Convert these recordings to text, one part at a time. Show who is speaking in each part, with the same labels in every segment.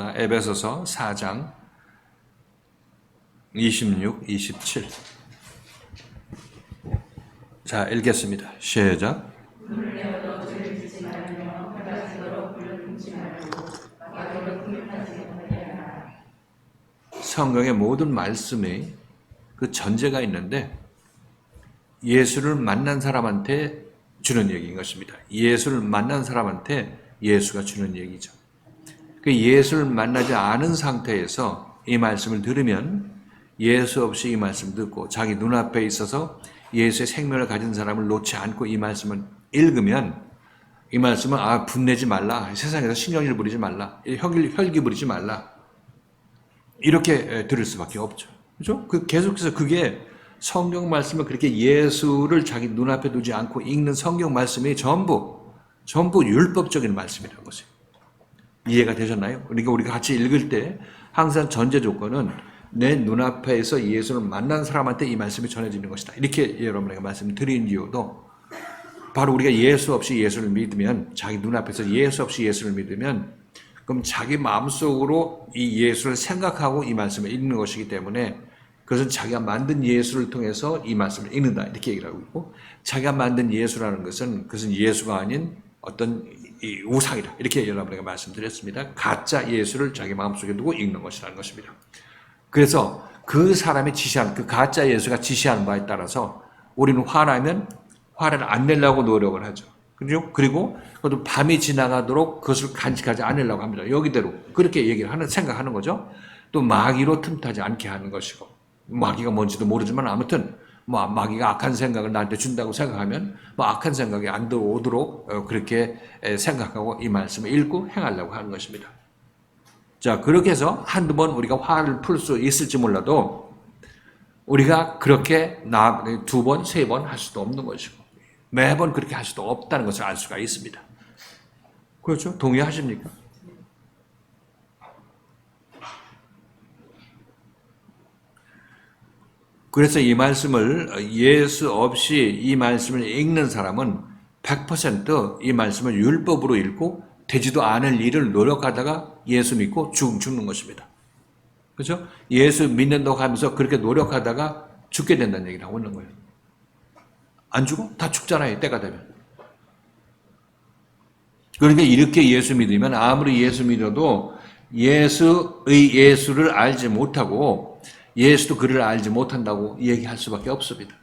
Speaker 1: 읽겠습니다. 에베소서 4장 26, 27. 자, 읽겠습니다. 시작. 성경의 모든 말씀에 그 전제가 있는데 예수를 만난 사람한테 주는 얘기인 것입니다. 예수를 만난 사람한테 예수가 주는 얘기죠. 그 예수를 만나지 않은 상태에서 이 말씀을 들으면 예수 없이 이 말씀 듣고 자기 눈앞에 있어서 예수의 생명을 가진 사람을 놓지 않고 이 말씀을 읽으면 이 말씀은 분내지 말라. 세상에서 신경질 부리지 말라. 혈기 부리지 말라. 이렇게 들을 수밖에 없죠. 그죠? 계속해서 그게 성경 말씀을 그렇게 예수를 자기 눈앞에 두지 않고 읽는 성경 말씀이 전부 율법적인 말씀이라는 것이에요. 이해가 되셨나요? 그러니까 우리가 같이 읽을 때 항상 전제 조건은 내 눈앞에서 예수를 만난 사람한테 이 말씀이 전해지는 것이다. 이렇게 여러분에게 말씀드린 이유도 바로 우리가 예수 없이 예수를 믿으면 자기 눈앞에서 예수 없이 예수를 믿으면 그럼 자기 마음속으로 이 예수를 생각하고 이 말씀을 읽는 것이기 때문에 그것은 자기가 만든 예수를 통해서 이 말씀을 읽는다. 이렇게 얘기를 하고 있고 자기가 만든 예수라는 것은 그것은 예수가 아닌 어떤 우상이다. 이렇게 여러분에게 말씀드렸습니다. 가짜 예수를 자기 마음속에 두고 읽는 것이라는 것입니다. 그래서 그 사람이 지시한 그 가짜 예수가 지시하는 바에 따라서 우리는 화나면 화를 안 내려고 노력을 하죠. 그리고 그것도 밤이 지나가도록 그것을 간직하지 않으려고 합니다. 여기대로 그렇게 생각하는 거죠. 또 마귀로 틈타지 않게 하는 것이고 마귀가 뭔지도 모르지만 아무튼 마귀가 악한 생각을 나한테 준다고 생각하면 악한 생각이 안 들어오도록 그렇게 생각하고 이 말씀을 읽고 행하려고 하는 것입니다. 자, 그렇게 해서 한두 번 우리가 화를 풀 수 있을지 몰라도 우리가 그렇게 두 번, 세 번 할 수도 없는 것이고 매번 그렇게 할 수도 없다는 것을 알 수가 있습니다. 그렇죠? 동의하십니까? 그래서 이 말씀을 예수 없이 이 말씀을 읽는 사람은 100% 이 말씀을 율법으로 읽고 되지도 않을 일을 노력하다가 예수 믿고 죽는 것입니다. 그렇죠? 예수 믿는다고 하면서 그렇게 노력하다가 죽게 된다는 얘기를 하고 있는 거예요. 안 죽어? 다 죽잖아요. 때가 되면. 그러니까 이렇게 예수 믿으면 아무리 예수 믿어도 예수의 예수를 알지 못하고 예수도 그를 알지 못한다고 얘기할 수밖에 없습니다.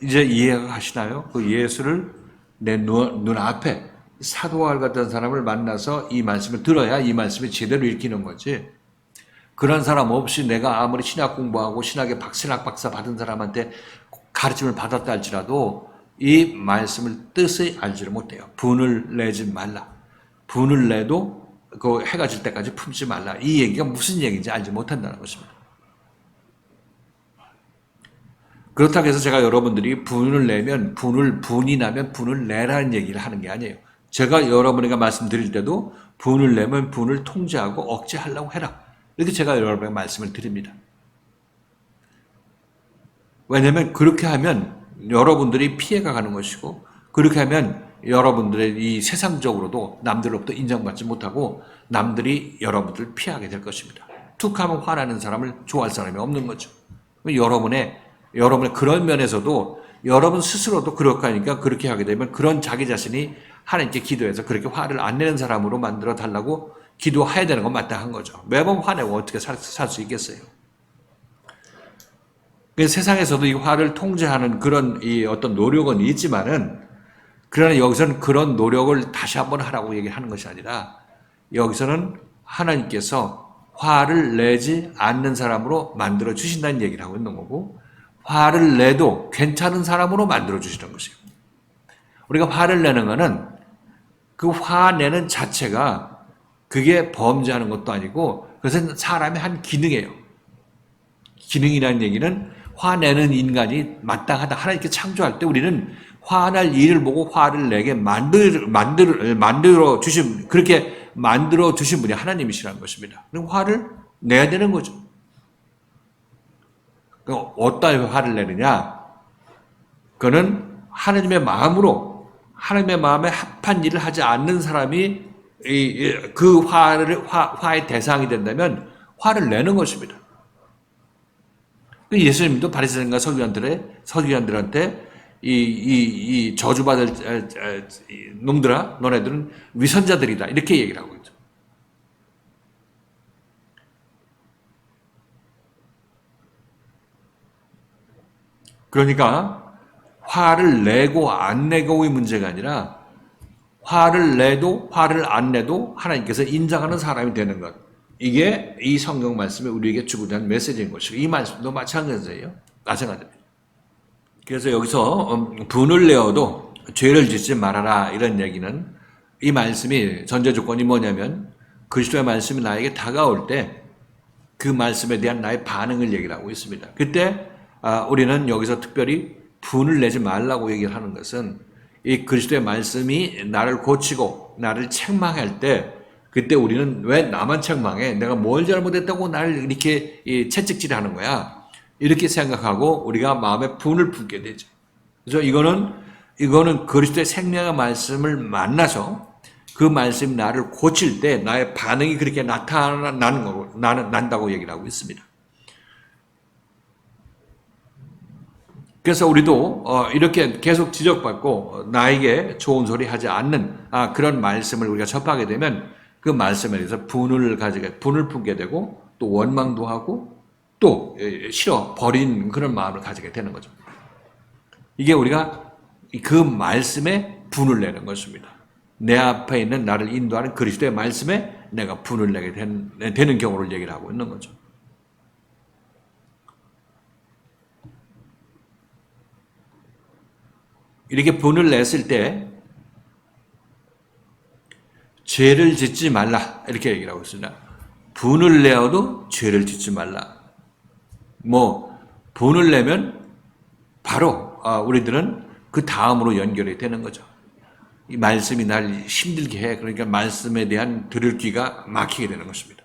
Speaker 1: 이제 이해가 가시나요? 그 예수를 내 눈앞에 사도와 같은 사람을 만나서 이 말씀을 들어야 이 말씀이 제대로 읽히는 거지. 그런 사람 없이 내가 아무리 신학 공부하고 신학 박사 받은 사람한테 가르침을 받았다 할지라도 이 말씀을 뜻을 알지를 못해요. 분을 내지 말라. 분을 내도 그 해가 질 때까지 품지 말라. 이 얘기가 무슨 얘기인지 알지 못한다는 것입니다. 그렇다고 해서 제가 여러분들이 분을 내면 분이 나면 분을 내라는 얘기를 하는 게 아니에요. 제가 여러분에게 말씀드릴 때도 분을 내면 분을 통제하고 억제하려고 해라. 이렇게 제가 여러분에게 말씀을 드립니다. 왜냐하면 그렇게 하면 여러분들이 피해가 가는 것이고 그렇게 하면 여러분들의 이 세상적으로도 남들로부터 인정받지 못하고 남들이 여러분들을 피하게 될 것입니다. 툭 하면 화나는 사람을 좋아할 사람이 없는 거죠. 여러분의 그런 면에서도 여러분 스스로도 그렇게 하니까 그렇게 하게 되면 그런 자기 자신이 하나님께 기도해서 그렇게 화를 안 내는 사람으로 만들어 달라고 기도해야 되는 건 마땅한 거죠. 매번 화내고 어떻게 살 수 있겠어요? 세상에서도 이 화를 통제하는 그런 이 어떤 노력은 있지만은 그러나 여기서는 그런 노력을 다시 한번 하라고 얘기하는 것이 아니라 여기서는 하나님께서 화를 내지 않는 사람으로 만들어 주신다는 얘기를 하고 있는 거고 화를 내도 괜찮은 사람으로 만들어 주시는 것이에요. 우리가 화를 내는 것은 그 화내는 자체가 그게 범죄하는 것도 아니고 그것은 사람의 한 기능이에요. 기능이라는 얘기는 화내는 인간이 마땅하다. 하나님께 창조할 때 우리는 화날 일을 보고 화를 내게 만들어 주신 그렇게 만들어 주신 분이 하나님이시라는 것입니다. 그럼 화를 내야 되는 거죠. 어떤 화를 내느냐? 그거는 하나님의 마음으로 하나님의 마음에 합한 일을 하지 않는 사람이 그 화의 대상이 된다면 화를 내는 것입니다. 예수님도 바리새인과 서기관들한테 이 저주받을 놈들아, 너네들은 위선자들이다, 이렇게 얘기를 하고 있죠. 그러니까 화를 내고 안 내고의 문제가 아니라 화를 내도 화를 안 내도 하나님께서 인정하는 사람이 되는 것. 이게 이 성경 말씀이 우리에게 주고자 하는 메시지인 것이고, 이 말씀도 마찬가지예요. 마찬가지입니다. 그래서 여기서 분을 내어도 죄를 짓지 말아라, 이런 얘기는, 이 말씀이 전제 조건이 뭐냐면 그리스도의 말씀이 나에게 다가올 때 그 말씀에 대한 나의 반응을 얘기를 하고 있습니다. 그때 우리는 여기서 특별히 분을 내지 말라고 얘기를 하는 것은, 이 그리스도의 말씀이 나를 고치고 나를 책망할 때, 그때 우리는 왜 나만 책망해? 내가 뭘 잘못했다고 나를 이렇게 채찍질하는 거야? 이렇게 생각하고 우리가 마음에 분을 품게 되죠. 그래서 이거는 그리스도의 생명의 말씀을 만나서 그 말씀이 나를 고칠 때 나의 반응이 그렇게 나타나는 거고, 난다고 얘기를 하고 있습니다. 그래서 우리도 이렇게 계속 지적받고 나에게 좋은 소리 하지 않는 그런 말씀을 우리가 접하게 되면 그 말씀에 대해서 분을 품게 되고, 또 원망도 하고, 또 싫어 버린 그런 마음을 가지게 되는 거죠. 이게 우리가 그 말씀에 분을 내는 것입니다. 내 앞에 있는 나를 인도하는 그리스도의 말씀에 내가 분을 내게 되는 경우를 얘기를 하고 있는 거죠. 이렇게 분을 냈을 때 죄를 짓지 말라, 이렇게 얘기를 하고 있습니다. 분을 내어도 죄를 짓지 말라. 분을 내면 바로 우리들은 그 다음으로 연결이 되는 거죠. 이 말씀이 날 힘들게 해. 그러니까 말씀에 대한 들을 귀가 막히게 되는 것입니다.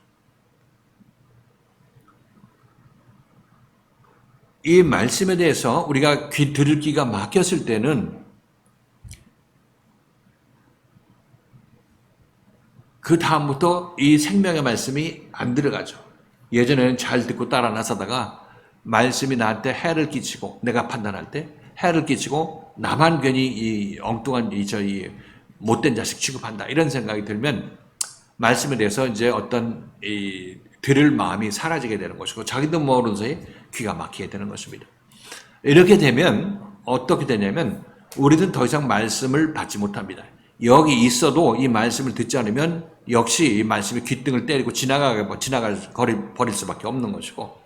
Speaker 1: 이 말씀에 대해서 우리가 들을 귀가 막혔을 때는 그 다음부터 이 생명의 말씀이 안 들어가죠. 예전에는 잘 듣고 따라 나서다가 말씀이 나한테 해를 끼치고, 내가 판단할 때 해를 끼치고 나만 괜히 이 엉뚱한 이 못된 자식 취급한다, 이런 생각이 들면 말씀에 대해서 이제 어떤 들을 마음이 사라지게 되는 것이고, 자기도 모르는 사이에 귀가 막히게 되는 것입니다. 이렇게 되면 어떻게 되냐면 우리는 더 이상 말씀을 받지 못합니다. 여기 있어도 이 말씀을 듣지 않으면 역시 이 말씀이 귓등을 때리고 버릴 수밖에 없는 것이고,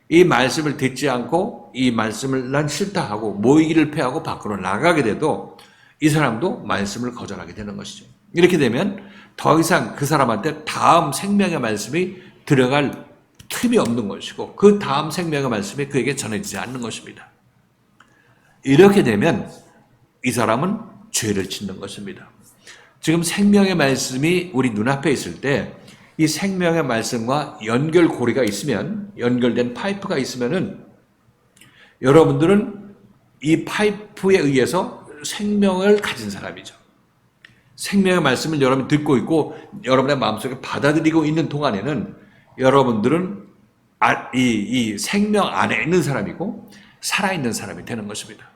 Speaker 1: 이 말씀을 듣지 않고 이 말씀을 난 싫다 하고 모이기를 패하고 밖으로 나가게 돼도 이 사람도 말씀을 거절하게 되는 것이죠. 이렇게 되면 더 이상 그 사람한테 다음 생명의 말씀이 들어갈 틈이 없는 것이고, 그 다음 생명의 말씀이 그에게 전해지지 않는 것입니다. 이렇게 되면 이 사람은 죄를 짓는 것입니다. 지금 생명의 말씀이 우리 눈앞에 있을 때 이 생명의 말씀과 연결고리가 있으면, 연결된 파이프가 있으면은 여러분들은 이 파이프에 의해서 생명을 가진 사람이죠. 생명의 말씀을 여러분이 듣고 있고 여러분의 마음속에 받아들이고 있는 동안에는 여러분들은 이 생명 안에 있는 사람이고 살아있는 사람이 되는 것입니다.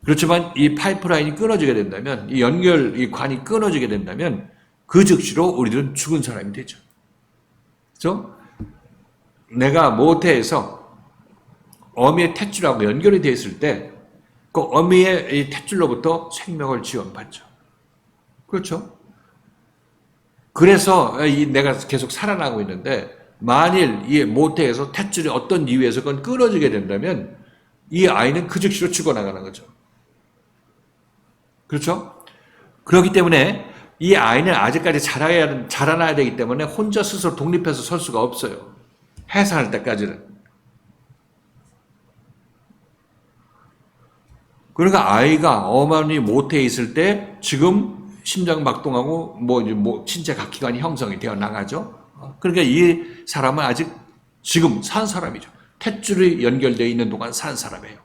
Speaker 1: 그렇지만 이 파이프라인이 끊어지게 된다면, 이 관이 끊어지게 된다면 그 즉시로 우리들은 죽은 사람이 되죠. 그렇죠? 내가 모태에서 어미의 탯줄하고 연결이 되어 있을 때 그 어미의 이 탯줄로부터 생명을 지원받죠. 그렇죠? 그래서 내가 계속 살아나고 있는데, 만일 이 모태에서 탯줄이 어떤 이유에서 그건 끊어지게 된다면 이 아이는 그 즉시로 죽어나가는 거죠. 그렇죠? 그렇기 때문에 이 아이는 아직까지 자라나야 되기 때문에 혼자 스스로 독립해서 설 수가 없어요. 해산할 때까지는. 그러니까 아이가 어머니 모태에 있을 때 지금 심장박동하고 신체 각 기관이 형성이 되어 나가죠. 그러니까 이 사람은 아직 지금 산 사람이죠. 탯줄이 연결되어 있는 동안 산 사람이에요.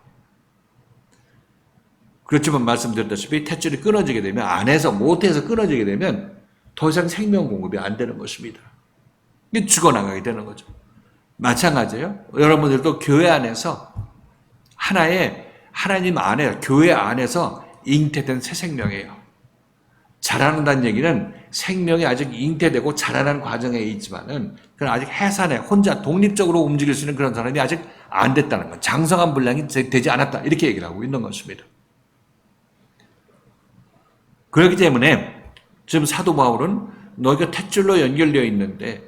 Speaker 1: 그렇지만 말씀드렸다시피 탯줄이 끊어지게 되면 안에서 모태에서 끊어지게 되면 더 이상 생명 공급이 안 되는 것입니다. 죽어나가게 되는 거죠. 마찬가지예요. 여러분들도 교회 안에서 하나의 하나님 안에 교회 안에서 잉태된 새 생명이에요. 자라난다는 얘기는 생명이 아직 잉태되고 자라나는 과정에 있지만은 그건 아직 해산에 혼자 독립적으로 움직일 수 있는 그런 사람이 아직 안 됐다는 것. 장성한 분량이 되지 않았다. 이렇게 얘기를 하고 있는 것입니다. 그렇기 때문에 지금 사도 바울은 너희가 탯줄로 연결되어 있는데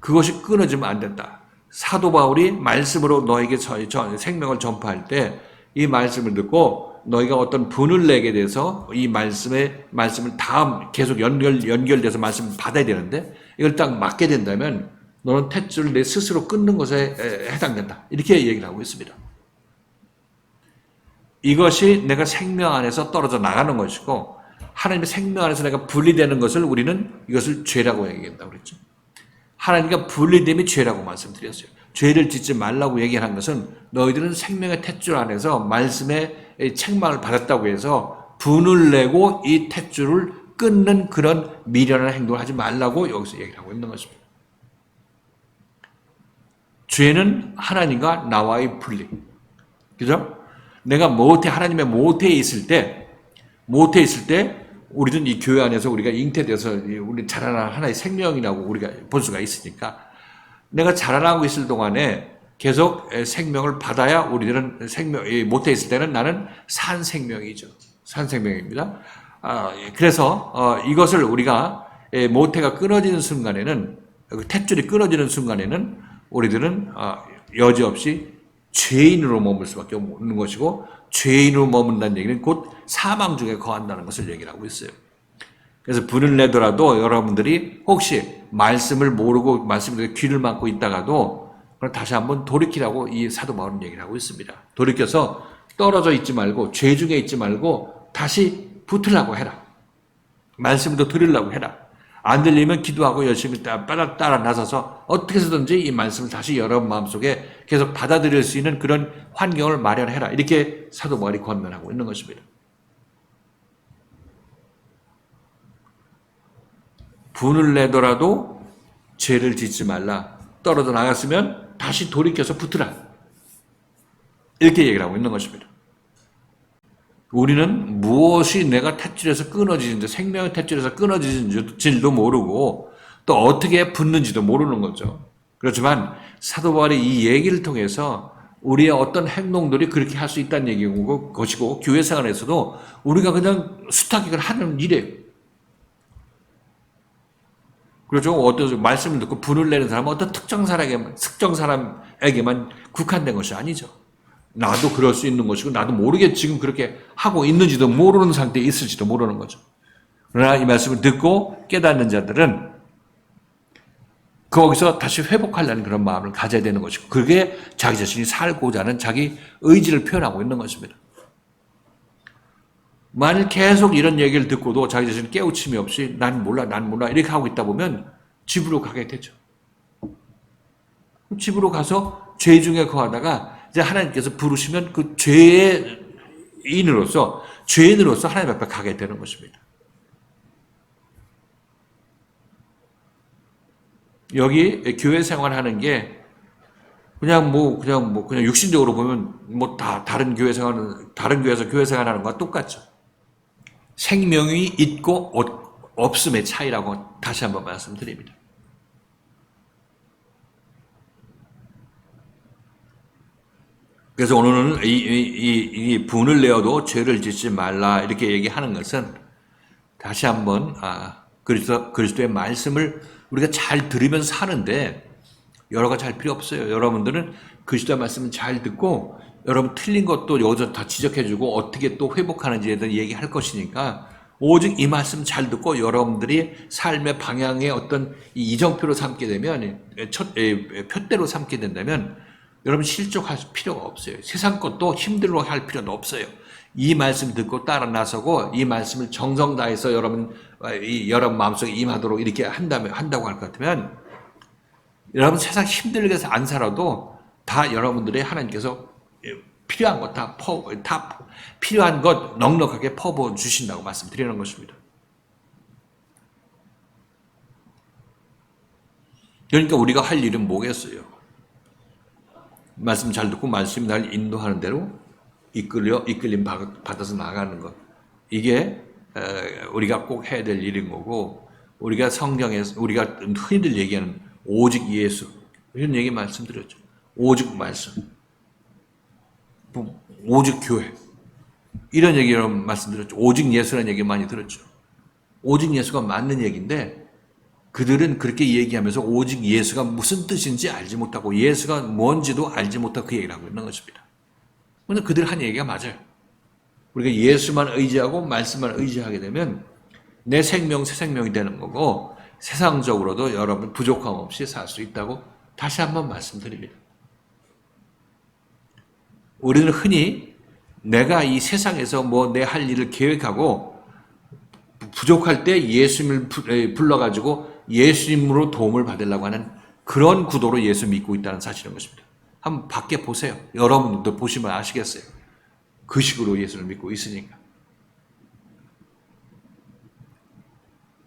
Speaker 1: 그것이 끊어지면 안 된다. 사도 바울이 말씀으로 너에게 생명을 전파할 때 이 말씀을 듣고 너희가 어떤 분을 내게 돼서 이 말씀을 다음 계속 연결돼서 말씀을 받아야 되는데 이걸 딱 맞게 된다면 너는 탯줄을 내 스스로 끊는 것에 해당된다. 이렇게 얘기를 하고 있습니다. 이것이 내가 생명 안에서 떨어져 나가는 것이고 하나님의 생명 안에서 내가 분리되는 것을 우리는 이것을 죄라고 얘기한다고 그랬죠. 하나님과 분리됨이 죄라고 말씀드렸어요. 죄를 짓지 말라고 얘기하는 것은 너희들은 생명의 탯줄 안에서 말씀의 책망을 받았다고 해서 분을 내고 이 탯줄을 끊는 그런 미련한 행동을 하지 말라고 여기서 얘기를 하고 있는 것입니다. 죄는 하나님과 나와의 분리. 그죠? 내가 하나님의 모태에 있을 때 우리는 이 교회 안에서 우리가 잉태돼서 우리 자라나는 하나의 생명이라고 우리가 볼 수가 있으니까 내가 자라나고 있을 동안에 계속 생명을 받아야 우리들은 모태에 있을 때는 나는 산 생명이죠. 산 생명입니다. 그래서 이것을 우리가 모태가 끊어지는 순간에는 탯줄이 끊어지는 순간에는 우리들은 여지없이 죄인으로 머물 수밖에 없는 것이고 죄인으로 머문다는 얘기는 곧 사망 중에 거한다는 것을 얘기를 하고 있어요. 그래서 분을 내더라도 여러분들이 혹시 말씀을 모르고 말씀에 귀를 막고 있다가도 다시 한번 돌이키라고 이 사도 바울은 얘기를 하고 있습니다. 돌이켜서 떨어져 있지 말고 죄 중에 있지 말고 다시 붙으려고 해라. 말씀도 들으려고 해라. 안 들리면 기도하고 열심히 따라 나서서 어떻게 해서든지 이 말씀을 다시 여러분 마음속에 계속 받아들일 수 있는 그런 환경을 마련해라. 이렇게 사도 바울이 권면하고 있는 것입니다. 분을 내더라도 죄를 짓지 말라. 떨어져 나갔으면 다시 돌이켜서 붙으라. 이렇게 얘기를 하고 있는 것입니다. 우리는 무엇이 내가 탯줄에서 끊어지는지 생명의 탯줄에서 끊어지는지도 모르고 또 어떻게 붙는지도 모르는 거죠. 그렇지만 사도 바울이 이 얘기를 통해서 우리의 어떤 행동들이 그렇게 할 수 있다는 얘기고 것이고 교회 생활에서도 우리가 그냥 수탁을 하는 일이에요. 그렇죠. 어떤 말씀을 듣고 분을 내는 사람은 어떤 특정 사람에게만 국한된 것이 아니죠. 나도 그럴 수 있는 것이고 나도 모르게 지금 그렇게 하고 있는지도 모르는 상태에 있을지도 모르는 거죠. 그러나 이 말씀을 듣고 깨닫는 자들은 거기서 다시 회복하려는 그런 마음을 가져야 되는 것이고 그게 자기 자신이 살고자 하는 자기 의지를 표현하고 있는 것입니다. 만일 계속 이런 얘기를 듣고도 자기 자신이 깨우침이 없이 난 몰라 이렇게 하고 있다 보면 집으로 가게 되죠. 집으로 가서 죄 중에 거하다가 이제 하나님께서 부르시면 그 죄인으로서 하나님 앞에 가게 되는 것입니다. 여기 교회 생활하는 게 그냥 육신적으로 보면 다른 교회에서 교회 생활하는 것과 똑같죠. 생명이 있고 없음의 차이라고 다시 한번 말씀드립니다. 그래서 오늘은 이 분을 내어도 죄를 짓지 말라 이렇게 얘기하는 것은 다시 한번 그리스도의 말씀을 우리가 잘 들으면서 사는데 여러 가지 할 필요 없어요. 여러분들은 그리스도의 말씀을 잘 듣고 여러분 틀린 것도 여기서 다 지적해주고 어떻게 또 회복하는지에 대한 얘기할 것이니까 오직 이 말씀 잘 듣고 여러분들이 삶의 방향의 어떤 이정표로 삼게 되면 표대로 삼게 된다면 여러분 실족할 필요가 없어요. 세상 것도 힘들어 할 필요도 없어요. 이 말씀 듣고 따라 나서고 이 말씀을 정성 다해서 여러분 마음속에 임하도록 이렇게 한다고 할 것 같으면 여러분 세상 힘들게 해서 안 살아도 다 여러분들의 하나님께서 필요한 것 다 필요한 것 넉넉하게 퍼부어 주신다고 말씀드리는 것입니다. 그러니까 우리가 할 일은 뭐겠어요? 말씀 잘 듣고 말씀이 날 인도하는 대로 이끌림 받아서 나가는 것. 이게 우리가 꼭 해야 될 일인 거고, 우리가 성경에서 우리가 흔히들 얘기하는 오직 예수 이런 얘기 말씀드렸죠. 오직 말씀, 오직 교회 이런 얘기를 말씀드렸죠. 오직 예수라는 얘기 많이 들었죠. 오직 예수가 맞는 얘기인데 그들은 그렇게 얘기하면서 오직 예수가 무슨 뜻인지 알지 못하고 예수가 뭔지도 알지 못하고 그 얘기를 하고 있는 것입니다. 그런데 그들 한 얘기가 맞아요. 우리가 예수만 의지하고 말씀만 의지하게 되면 내 생명 새 생명이 되는 거고 세상적으로도 여러분 부족함 없이 살 수 있다고 다시 한번 말씀드립니다. 우리는 흔히 내가 이 세상에서 뭐 내 할 일을 계획하고 부족할 때 예수님을 불러가지고 예수님으로 도움을 받으려고 하는 그런 구도로 예수 믿고 있다는 사실인 것입니다. 한번 밖에 보세요. 여러분도 보시면 아시겠어요. 그 식으로 예수를 믿고 있으니까.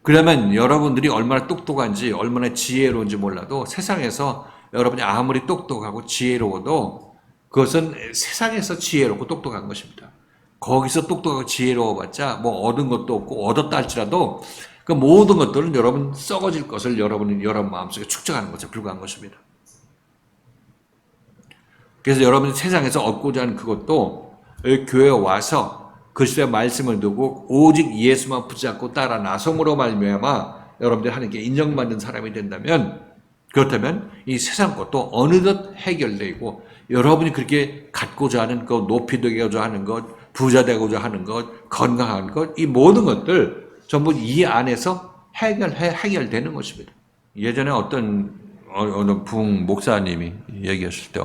Speaker 1: 그러면 여러분들이 얼마나 똑똑한지 얼마나 지혜로운지 몰라도 세상에서 여러분이 아무리 똑똑하고 지혜로워도 그것은 세상에서 지혜롭고 똑똑한 것입니다. 거기서 똑똑하고 지혜로워봤자 뭐 얻은 것도 없고 얻었다 할지라도 그 모든 것들은 여러분 썩어질 것을 여러분 마음속에 축적하는 것에 불과한 것입니다. 그래서 여러분이 세상에서 얻고자 하는 그것도 교회에 와서 그리스도의 말씀을 두고 오직 예수만 붙잡고 따라 나성으로 말미암아 여러분들이 하나님께 인정받는 사람이 된다면 그렇다면 이 세상 것도 어느덧 해결되고 여러분이 그렇게 갖고자 하는 것, 높이 되고자 하는 것, 부자 되고자 하는 것, 건강한 것, 이 모든 것들 전부 이 안에서 해결되는 것입니다. 예전에 어느 부흥 목사님이 얘기하실 때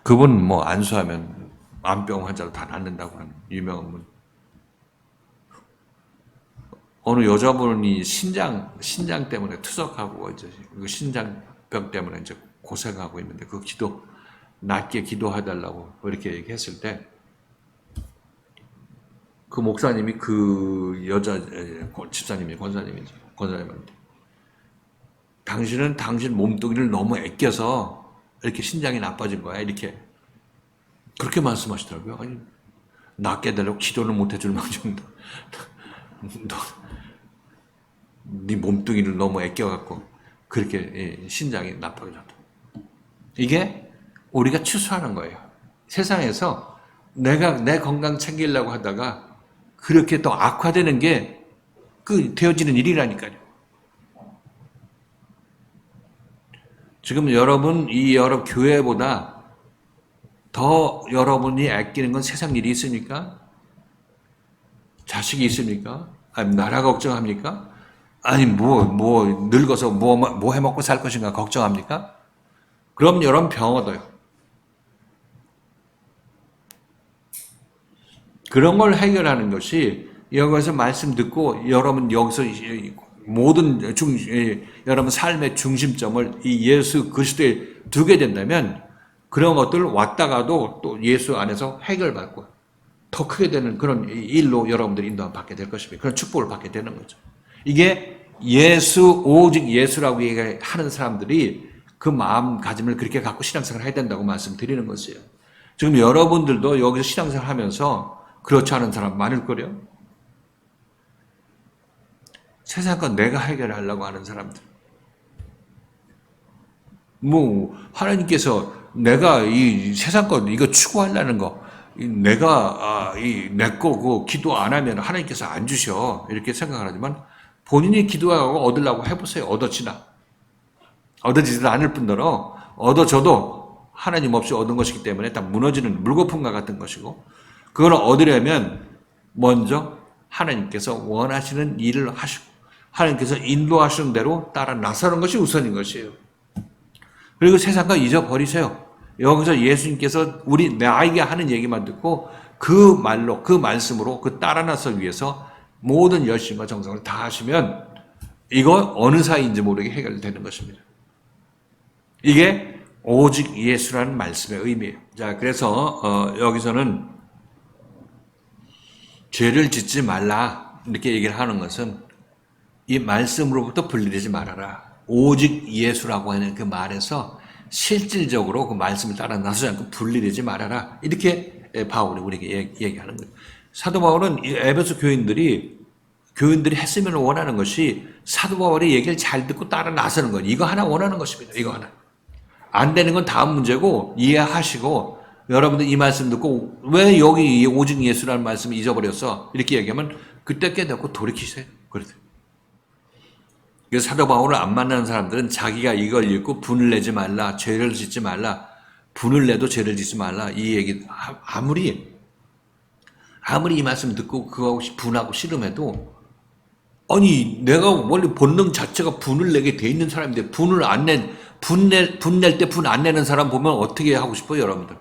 Speaker 1: 그분 뭐 안수하면 암병 환자로 다 낫는다고 하는 유명한 분. 어느 여자분이 신장 때문에 투석하고 이제 그 신장병 때문에 이제 고생하고 있는데 그 낮게 기도해달라고 이렇게 얘기했을 때 그 목사님이 그 여자 권사님한테 당신은 당신 몸뚱이를 너무 아껴서 이렇게 신장이 나빠진 거야 이렇게 그렇게 말씀하시더라고요. 아니 낫게 해달라고 기도를 못 해줄 망정도 네 몸뚱이를 너무 아껴갖고 그렇게 신장이 나빠졌다. 이게 우리가 추수하는 거예요. 세상에서 내가 내 건강 챙기려고 하다가 그렇게 더 악화되는 게 되어지는 일이라니까요. 지금 여러분 교회보다 더 여러분이 아끼는 건 세상 일이 있습니까? 자식이 있습니까? 아니 나라 걱정합니까? 아니 늙어서 뭐 해먹고 살 것인가 걱정합니까? 그럼 여러분 병 얻어요. 그런 걸 해결하는 것이 여기서 말씀 듣고 여러분 여기서 모든 여러분 삶의 중심점을 이 예수 그리스도에 두게 된다면 그런 것들을 왔다가도 또 예수 안에서 해결받고 더 크게 되는 그런 일로 여러분들이 인도함을 받게 될 것입니다. 그런 축복을 받게 되는 거죠. 이게 오직 예수라고 얘기하는 사람들이 그 마음가짐을 그렇게 갖고 신앙생활을 해야 된다고 말씀드리는 것이에요. 지금 여러분들도 여기서 신앙생활을 하면서 그렇지 않은 사람 많을 거래요. 세상 건 내가 해결하려고 하는 사람들. 하나님께서 내가 이 세상 것 이거 추구하려는 거, 내가 내 거 기도 안 하면 하나님께서 안 주셔 이렇게 생각을 하지만 본인이 기도하고 얻으려고 해보세요. 얻어지지도 않을 뿐더러 얻어져도 하나님 없이 얻은 것이기 때문에 다 무너지는 물거품과 같은 것이고 그걸 얻으려면 먼저 하나님께서 원하시는 일을 하시고 하나님께서 인도하시는 대로 따라 나서는 것이 우선인 것이에요. 그리고 세상과 잊어버리세요. 여기서 예수님께서 나에게 하는 얘기만 듣고 그 말로 그 말씀으로 따라 나서기 위해서 모든 열심과 정성을 다 하시면 이거 어느 사이인지 모르게 해결되는 것입니다. 이게 오직 예수라는 말씀의 의미예요. 자, 그래서 여기서는 죄를 짓지 말라 이렇게 얘기를 하는 것은 이 말씀으로부터 분리되지 말아라. 오직 예수라고 하는 그 말에서 실질적으로 그 말씀을 따라 나서지 않고 분리되지 말아라. 이렇게 바울이 우리에게 얘기하는 거예요. 사도 바울은 에베소 교인들이 했으면 원하는 것이 사도 바울의 얘기를 잘 듣고 따라 나서는 거예요. 이거 하나 원하는 것입니다. 이거 하나. 안 되는 건 다음 문제고 이해하시고 여러분들 이 말씀 듣고 왜 여기 오직 예수라는 말씀을 잊어버렸어? 이렇게 얘기하면 그때 깨닫고 돌이키세요. 그러세요. 그래서 사도 바울을 안 만나는 사람들은 자기가 이걸 읽고 분을 내지 말라, 죄를 짓지 말라, 분을 내도 죄를 짓지 말라 이 얘기 아무리 이 말씀 듣고 그거하고 분하고 씨름해도 아니 내가 원래 본능 자체가 분을 내게 돼 있는 사람인데 분낼 때 분 안 내는 사람 보면 어떻게 하고 싶어요, 여러분들?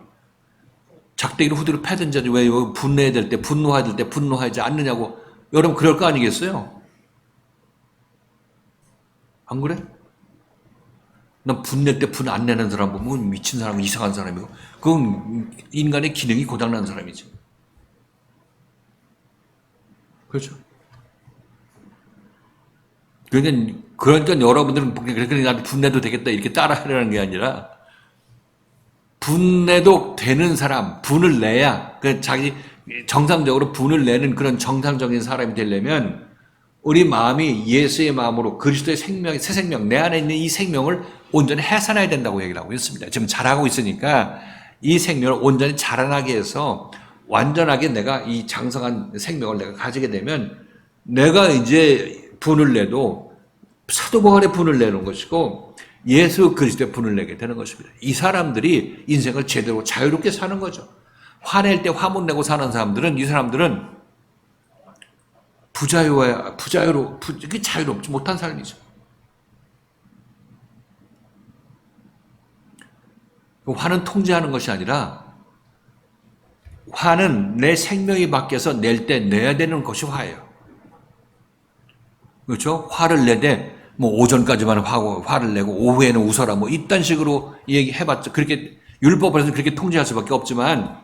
Speaker 1: 작대기를 후드로 패든지 왜 분내야 될 때 분노해야 될 때 분노하지 않느냐고 여러분 그럴 거 아니겠어요? 안 그래? 난 분낼 때 분 안 내는 사람 보면 미친 사람, 이상한 사람이고 그건 인간의 기능이 고장난 사람이지. 그렇죠? 그러니까 여러분들은 그러니까 나한테 분내도 되겠다 이렇게 따라하려는 게 아니라 분내도 되는 사람, 분을 내야 자기 정상적으로 분을 내는 그런 정상적인 사람이 되려면 우리 마음이 예수의 마음으로 그리스도의 생명, 새 생명, 내 안에 있는 이 생명을 온전히 해산해야 된다고 얘기를 하고 있습니다. 지금 잘하고 있으니까 이 생명을 온전히 자라나게 해서 완전하게 내가 이 장성한 생명을 내가 가지게 되면 내가 이제 분을 내도 사도 바울의 분을 내는 것이고 예수 그리스도의 분을 내게 되는 것입니다. 이 사람들이 인생을 제대로 자유롭게 사는 거죠. 화낼 때 화 못 내고 사는 사람들은 이 사람들은 이게 자유롭지 못한 삶이죠. 화는 통제하는 것이 아니라 화는 내 생명이 밖에서 낼 때 내야 되는 것이 화예요. 그렇죠? 화를 내되 뭐 오전까지만 화를 내고 오후에는 웃어라 뭐 이딴 식으로 얘기해봤자 그렇게 율법에서 그렇게 통제할 수밖에 없지만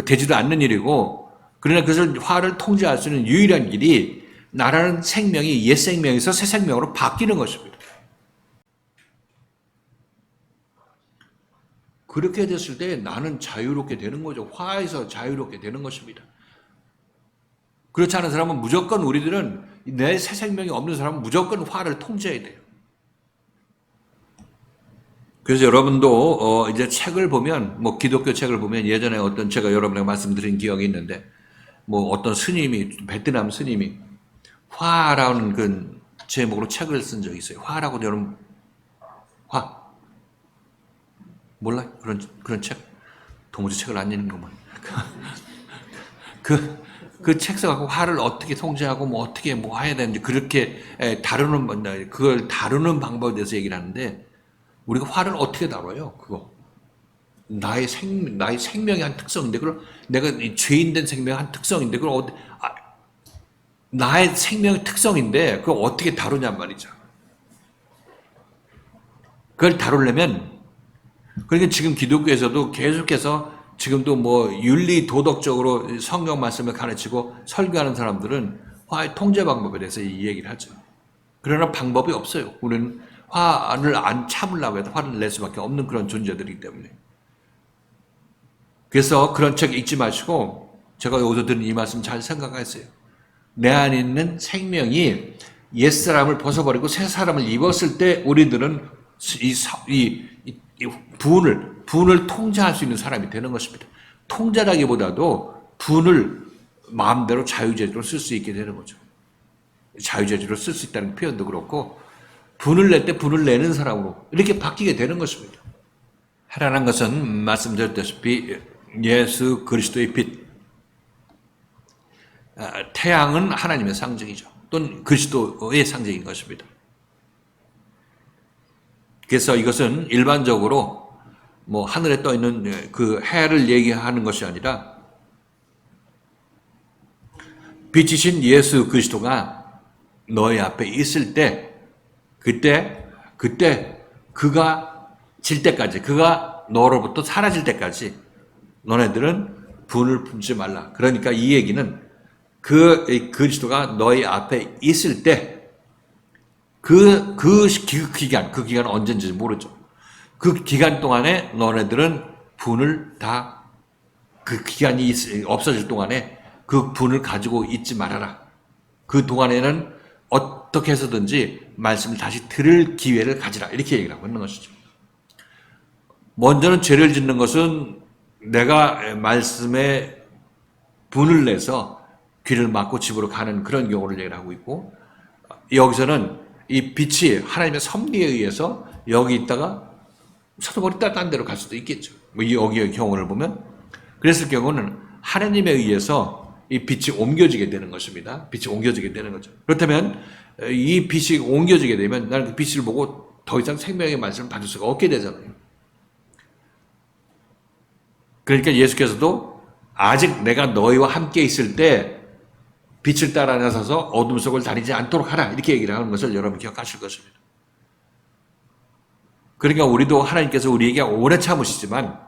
Speaker 1: 되지도 않는 일이고 그러나 그것을 화를 통제할 수 있는 유일한 길이 나라는 생명이 옛 생명에서 새 생명으로 바뀌는 것입니다. 그렇게 됐을 때 나는 자유롭게 되는 거죠. 화에서 자유롭게 되는 것입니다. 그렇지 않은 사람은 무조건 우리들은 내 새 생명이 없는 사람은 무조건 화를 통제해야 돼요. 그래서 여러분도 이제 책을 보면 뭐 기독교 책을 보면 예전에 어떤 제가 여러분에게 말씀드린 기억이 있는데 뭐 어떤 스님이 베트남 스님이 화라는 그 제목으로 책을 쓴 적이 있어요. 화라고 여러분 화 몰라? 그런 책 도무지 책을 안 읽는 것만 그 책 써갖고 화를 어떻게 통제하고 뭐 어떻게 뭐 해야 되는지 그렇게 그걸 다루는 방법에 대해서 얘기를 하는데 우리가 화를 어떻게 다뤄요? 그거 나의 생명의 한 특성인데 그걸 내가 죄인된 생명의 한 특성인데 그걸 나의 생명의 특성인데 그걸 어떻게 다루냔 말이죠. 그걸 다루려면 그러니까 지금 기독교에서도 계속해서 지금도 뭐 윤리 도덕적으로 성경 말씀을 가르치고 설교하는 사람들은 화의 통제 방법에 대해서 이 얘기를 하죠. 그러나 방법이 없어요. 우리는 화를 안 참으려고 해도 화를 낼 수밖에 없는 그런 존재들이기 때문에. 그래서 그런 책 읽지 마시고 제가 여기서 드린 이 말씀 잘 생각하세요. 내 안에 있는 생명이 옛사람을 벗어버리고 새 사람을 입었을 때 우리들은 분을 통제할 수 있는 사람이 되는 것입니다. 통제라기보다도 분을 마음대로 자유재주로 쓸 수 있게 되는 거죠. 자유재주로 쓸 수 있다는 표현도 그렇고 분을 낼 때 분을 내는 사람으로 이렇게 바뀌게 되는 것입니다. 하라는 것은 말씀드렸다시피 예수 그리스도의 빛, 태양은 하나님의 상징이죠. 또는 그리스도의 상징인 것입니다. 그래서 이것은 일반적으로 뭐 하늘에 떠 있는 그 해를 얘기하는 것이 아니라 빛이신 예수 그리스도가 너희 앞에 있을 때 그때 그가 때까지, 그가 너로부터 사라질 때까지 너네들은 분을 품지 말라. 그러니까 이 얘기는 그 그리스도가 너희 앞에 있을 때 그 기간은 언젠지 모르죠. 그 기간 동안에 너네들은 분을 다, 그 기간이 없어질 동안에 그 분을 가지고 있지 말아라. 그 동안에는 어떻게 해서든지 말씀을 다시 들을 기회를 가지라. 이렇게 얘기를 하고 있는 것이죠. 먼저는 죄를 짓는 것은 내가 말씀에 분을 내서 귀를 막고 집으로 가는 그런 경우를 얘기를 하고 있고, 여기서는 이 빛이 하나님의 섭리에 의해서 여기 있다가 서도버리 딴 데로 갈 수도 있겠죠. 뭐 여기의 경우를 보면, 그랬을 경우는 하나님에 의해서 이 빛이 옮겨지게 되는 것입니다. 빛이 옮겨지게 되는 거죠. 그렇다면 이 빛이 옮겨지게 되면 나는 그 빛을 보고 더 이상 생명의 말씀을 받을 수가 없게 되잖아요. 그러니까 예수께서도 아직 내가 너희와 함께 있을 때 빛을 따라 나서서 어둠 속을 다니지 않도록 하라. 이렇게 얘기를 하는 것을 여러분 기억하실 것입니다. 그러니까 우리도 하나님께서 우리에게 오래 참으시지만,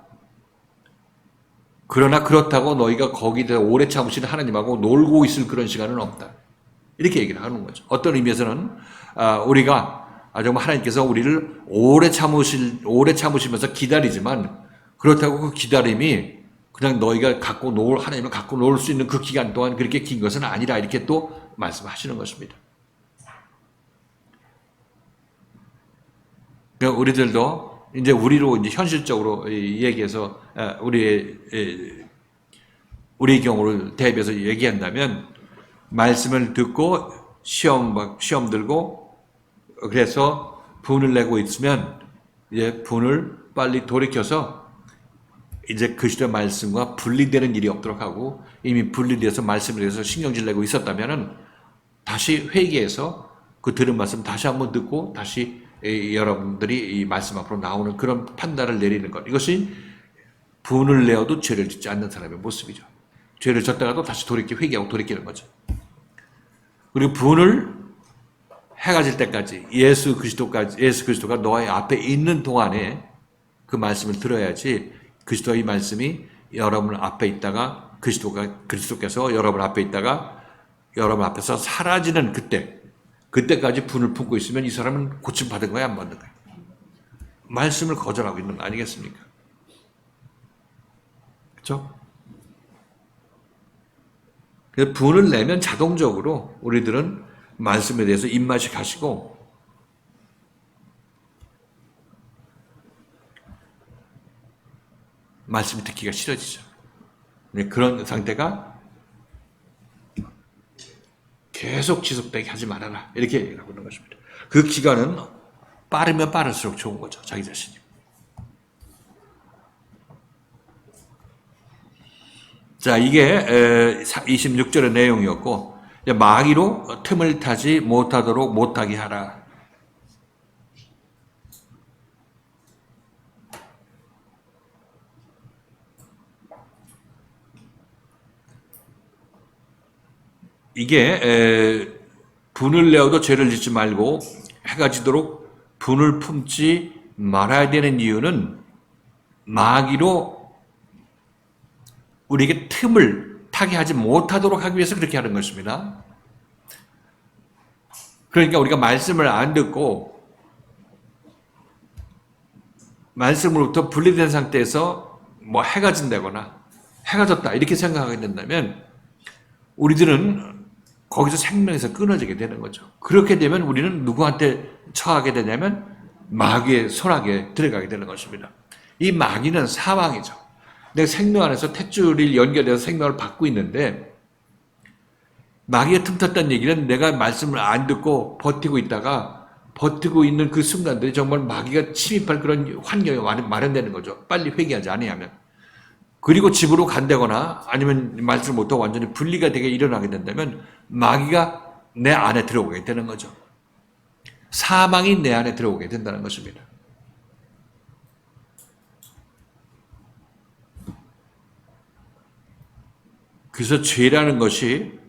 Speaker 1: 그러나 그렇다고 너희가 거기에 오래 참으시는 하나님하고 놀고 있을 그런 시간은 없다. 이렇게 얘기를 하는 거죠. 어떤 의미에서는 우리가 정말 하나님께서 우리를 오래 참으시면서 기다리지만, 그렇다고 그 기다림이 그냥 너희가 하나님을 갖고 놀 수 있는 그 기간 동안 그렇게 긴 것은 아니라, 이렇게 또 말씀하시는 것입니다. 그러니까 우리들도 이제 우리로 이제 현실적으로 얘기해서 우리의 경우를 대비해서 얘기한다면, 말씀을 듣고 시험 들고 그래서 분을 내고 있으면 이제 분을 빨리 돌이켜서 이제 그리스도의 말씀과 분리되는 일이 없도록 하고, 이미 분리돼서 말씀에 대해서 신경질 내고 있었다면은 다시 회개해서 그 들은 말씀 다시 한번 듣고 다시 여러분들이 이 말씀 앞으로 나오는 그런 판단을 내리는 것, 이것이 분을 내어도 죄를 짓지 않는 사람의 모습이죠. 죄를 졌다가도 다시 회개하고 돌이키는 거죠. 그리고 분을 해가 질 때까지 예수 그리스도가 너의 앞에 있는 동안에 그 말씀을 들어야지, 그리스도의 말씀이 여러분 앞에 있다가 그리스도께서 여러분 앞에 있다가 여러분 앞에서 사라지는 그때까지 분을 품고 있으면 이 사람은 고침 받은 거야, 안 받는 거야? 말씀을 거절하고 있는 거 아니겠습니까? 그렇죠? 그래서 분을 내면 자동적으로 우리들은 말씀에 대해서 입맛이 가시고, 말씀을 듣기가 싫어지죠. 그런 상태가 계속 지속되게 하지 말아라. 이렇게 얘기를 하고 있는 것입니다. 그 기간은 빠르면 빠를수록 좋은 거죠. 자기 자신이. 자, 이게 26절의 내용이었고, 마귀로 틈을 타지 못하게 하라. 이게 분을 내어도 죄를 짓지 말고 해가 지도록 분을 품지 말아야 되는 이유는, 마귀로 우리에게 틈을 타게 하지 못하도록 하기 위해서 그렇게 하는 것입니다. 그러니까 우리가 말씀을 안 듣고 말씀으로부터 분리된 상태에서 뭐 해가 진다거나 해가 졌다 이렇게 생각하게 된다면, 우리들은 거기서 생명에서 끊어지게 되는 거죠. 그렇게 되면 우리는 누구한테 처하게 되냐면 마귀의 손아귀에 들어가게 되는 것입니다. 이 마귀는 사망이죠. 내가 생명 안에서 탯줄이 연결돼서 생명을 받고 있는데, 마귀가 틈탔다는 얘기는 내가 말씀을 안 듣고 버티고 있는 그 순간들이 정말 마귀가 침입할 그런 환경이 마련되는 거죠. 빨리 회개하지 아니하면. 그리고 집으로 간다거나 아니면 말씀을 못하고 완전히 분리가 되게 일어나게 된다면 마귀가 내 안에 들어오게 되는 거죠. 사망이 내 안에 들어오게 된다는 것입니다. 그래서 죄라는 것이,